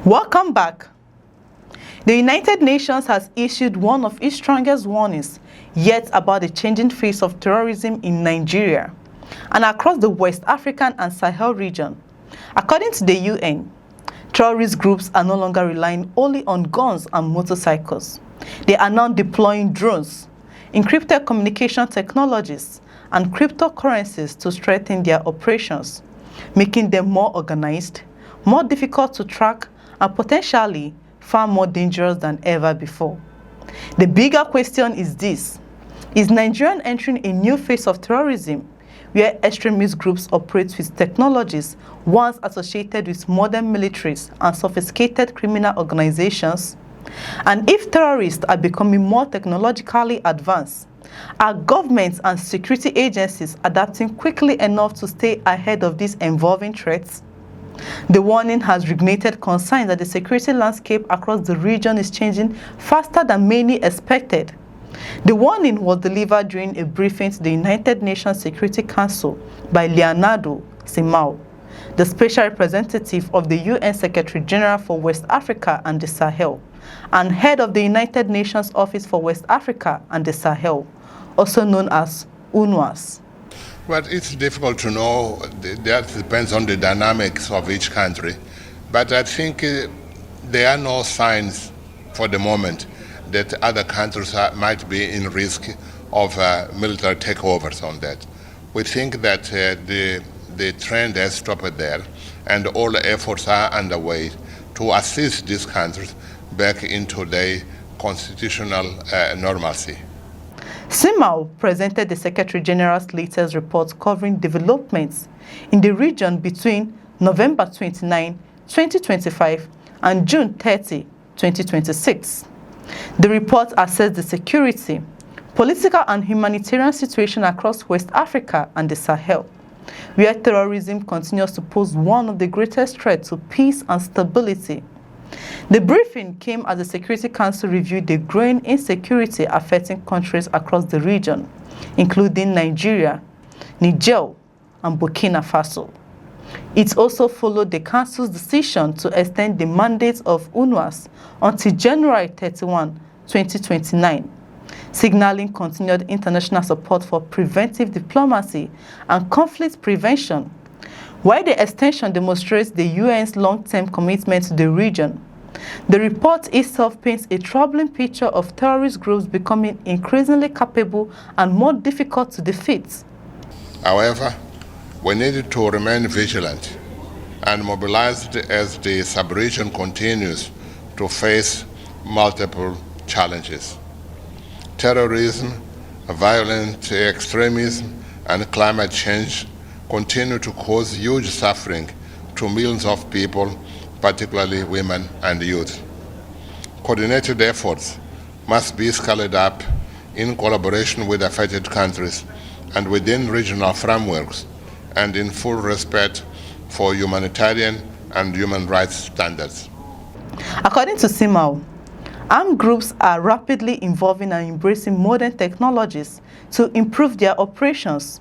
Welcome back. The United Nations has issued one of its strongest warnings yet about the changing face of terrorism in Nigeria and across the West African and Sahel region. According to the UN, terrorist groups are no longer relying only on guns and motorcycles. They are now deploying drones, encrypted communication technologies, and cryptocurrencies to strengthen their operations, making them more organized, more difficult to track, and potentially far more dangerous than ever before. The bigger question is this: is Nigeria entering a new phase of terrorism where extremist groups operate with technologies once associated with modern militaries and sophisticated criminal organizations? And if terrorists are becoming more technologically advanced, are governments and security agencies adapting quickly enough to stay ahead of these evolving threats? The warning has reignited concerns that the security landscape across the region is changing faster than many expected. The warning was delivered during a briefing to the United Nations Security Council by Leonardo Simão, the special representative of the UN Secretary General for West Africa and the Sahel, and head of the United Nations Office for West Africa and the Sahel, also known as UNWAS. But it's difficult to know. That depends on the dynamics of each country. But I think there are no signs for the moment that other countries might be in risk of military takeovers on that. We think that the trend has stopped there, and all efforts are underway to assist these countries back into their constitutional normalcy. Simão presented the Secretary General's latest report covering developments in the region between November 29, 2025 and June 30, 2026. The report assessed the security, political and humanitarian situation across West Africa and the Sahel, where terrorism continues to pose one of the greatest threats to peace and stability. The briefing came as the Security Council reviewed the growing insecurity affecting countries across the region, including Nigeria, Niger, and Burkina Faso. It also followed the Council's decision to extend the mandate of UNWAS until January 31, 2029, signaling continued international support for preventive diplomacy and conflict prevention. While the extension demonstrates the UN's long-term commitment to the region, the report itself paints a troubling picture of terrorist groups becoming increasingly capable and more difficult to defeat. However, we need to remain vigilant and mobilized as the sub-region continues to face multiple challenges. Terrorism, violent extremism, and climate change continue to cause huge suffering to millions of people, particularly women and youth. Coordinated efforts must be scaled up in collaboration with affected countries and within regional frameworks, and in full respect for humanitarian and human rights standards. According to Simão, armed groups are rapidly evolving and embracing modern technologies to improve their operations.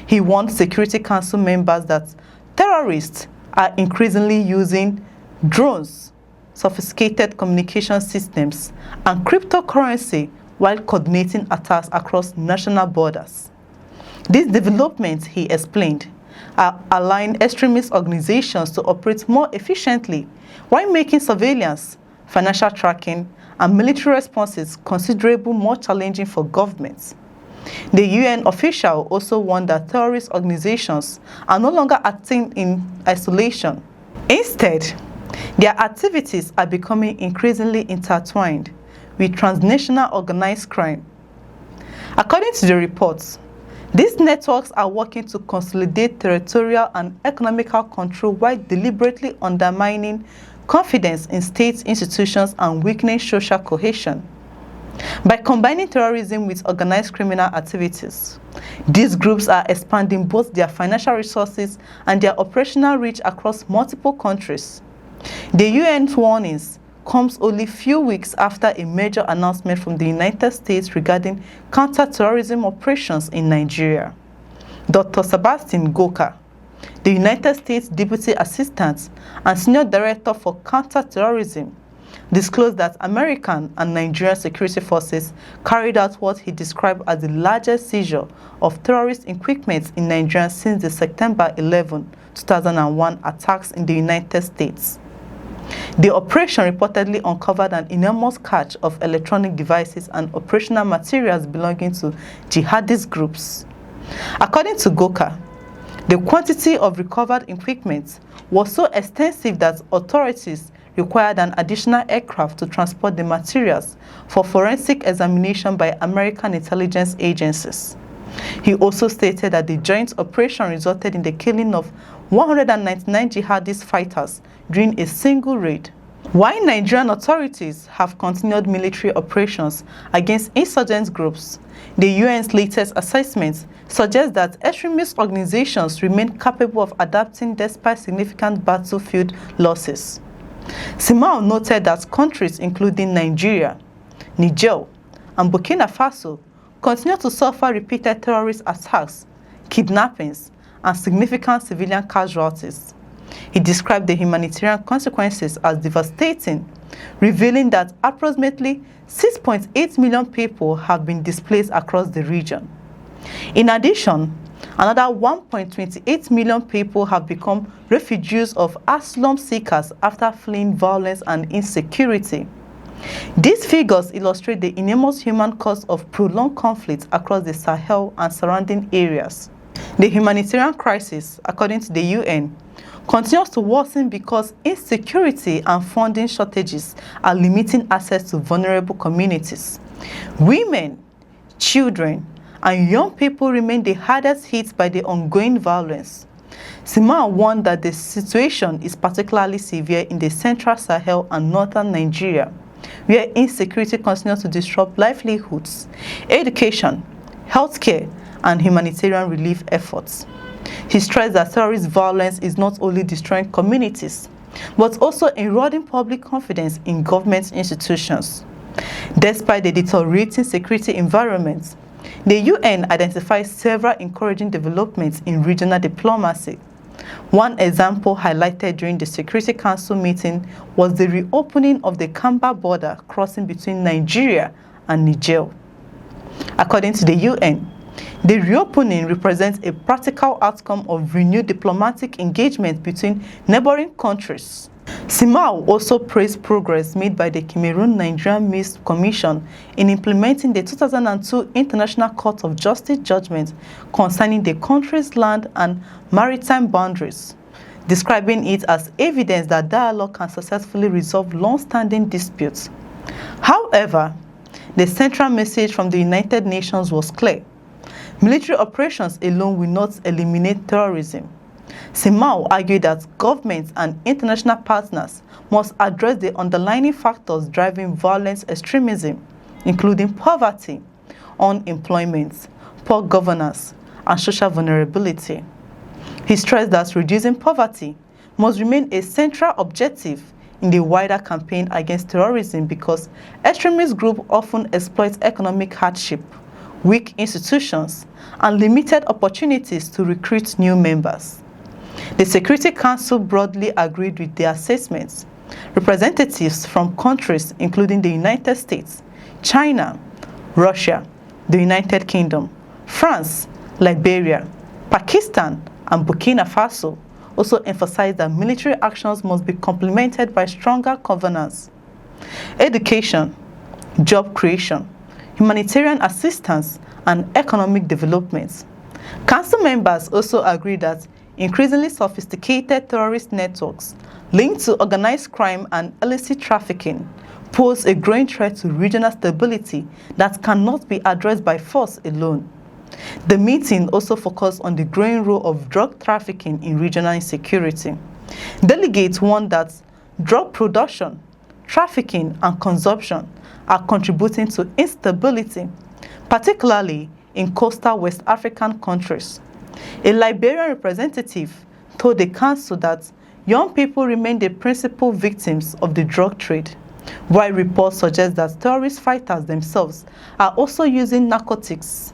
He warned Security Council members that terrorists are increasingly using drones, sophisticated communication systems, and cryptocurrency while coordinating attacks across national borders. These developments, he explained, are allowing extremist organizations to operate more efficiently while making surveillance, financial tracking, and military responses considerably more challenging for governments. The UN official also warned that terrorist organizations are no longer acting in isolation. Instead, their activities are becoming increasingly intertwined with transnational organized crime. According to the reports, these networks are working to consolidate territorial and economical control while deliberately undermining confidence in state institutions and weakening social cohesion. By combining terrorism with organized criminal activities, these groups are expanding both their financial resources and their operational reach across multiple countries. The UN's warnings comes only few weeks after a major announcement from the United States regarding counter-terrorism operations in Nigeria. Dr. Sebastian Goka, the United States Deputy Assistant and Senior Director for Counter-Terrorism, disclosed that American and Nigerian security forces carried out what he described as the largest seizure of terrorist equipment in Nigeria since the September 11, 2001 attacks in the United States. The operation reportedly uncovered an enormous cache of electronic devices and operational materials belonging to jihadist groups. According to Goka, the quantity of recovered equipment was so extensive that authorities required an additional aircraft to transport the materials for forensic examination by American intelligence agencies. He also stated that the joint operation resulted in the killing of 199 jihadist fighters during a single raid. While Nigerian authorities have continued military operations against insurgent groups, the UN's latest assessment suggests that extremist organizations remain capable of adapting despite significant battlefield losses. Simao noted that countries including Nigeria, Niger, and Burkina Faso continue to suffer repeated terrorist attacks, kidnappings, and significant civilian casualties. He described the humanitarian consequences as devastating, revealing that approximately 6.8 million people have been displaced across the region. In addition, another 1.28 million people have become refugees of asylum seekers after fleeing violence and insecurity. These figures illustrate the enormous human cost of prolonged conflict across the Sahel and surrounding areas. The humanitarian crisis, according to the UN, continues to worsen because insecurity and funding shortages are limiting access to vulnerable communities. Women, children, and young people remain the hardest hit by the ongoing violence. Simao warned that the situation is particularly severe in the central Sahel and northern Nigeria, where insecurity continues to disrupt livelihoods, education, healthcare, and humanitarian relief efforts. He stressed that terrorist violence is not only destroying communities, but also eroding public confidence in government institutions. Despite the deteriorating security environment, the UN identifies several encouraging developments in regional diplomacy. One example highlighted during the Security Council meeting was the reopening of the Kamba border crossing between Nigeria and Niger. According to the UN, the reopening represents a practical outcome of renewed diplomatic engagement between neighboring countries. Simao also praised progress made by the Cameroon-Nigerian Mixed Commission in implementing the 2002 International Court of Justice judgment concerning the country's land and maritime boundaries, describing it as evidence that dialogue can successfully resolve long-standing disputes. However, the central message from the United Nations was clear. Military operations alone will not eliminate terrorism. Simao argued that governments and international partners must address the underlying factors driving violent extremism, including poverty, unemployment, poor governance, and social vulnerability. He stressed that reducing poverty must remain a central objective in the wider campaign against terrorism because extremist groups often exploit economic hardship, weak institutions, and limited opportunities to recruit new members. The Security Council broadly agreed with the assessments. Representatives from countries including the United States, China, Russia, the United Kingdom, France, Liberia, Pakistan, and Burkina Faso also emphasized that military actions must be complemented by stronger governance. Education, job creation, humanitarian assistance, and economic development. Council members also agreed that increasingly sophisticated terrorist networks linked to organized crime and illicit trafficking pose a growing threat to regional stability that cannot be addressed by force alone. The meeting also focused on the growing role of drug trafficking in regional insecurity. Delegates warned that drug production, trafficking, and consumption are contributing to instability, particularly in coastal West African countries. A Liberian representative told the council that young people remain the principal victims of the drug trade, while reports suggest that terrorist fighters themselves are also using narcotics.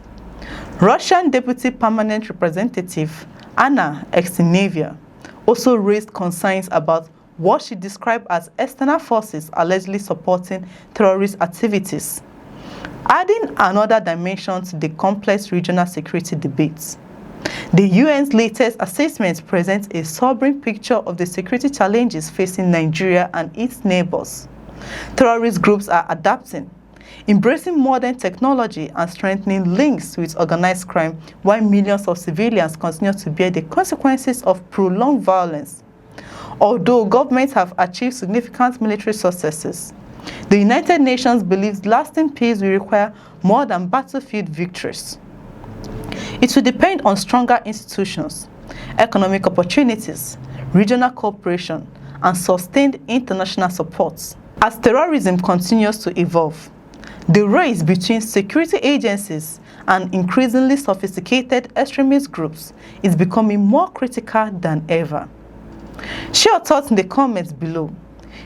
Russian Deputy Permanent Representative Anna Extinavia also raised concerns about what she described as external forces allegedly supporting terrorist activities, adding another dimension to the complex regional security debates. The UN's latest assessment presents a sobering picture of the security challenges facing Nigeria and its neighbors. Terrorist groups are adapting, embracing modern technology and strengthening links with organized crime, while millions of civilians continue to bear the consequences of prolonged violence. Although governments have achieved significant military successes, the United Nations believes lasting peace will require more than battlefield victories. It will depend on stronger institutions, economic opportunities, regional cooperation, and sustained international support. As terrorism continues to evolve, the race between security agencies and increasingly sophisticated extremist groups is becoming more critical than ever. Share your thoughts in the comments below.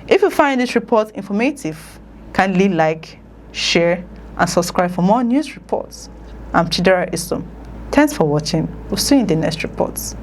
If you find this report informative, kindly like, share, and subscribe for more news reports. I'm Chidera Isom. Thanks for watching. We'll see you in the next reports.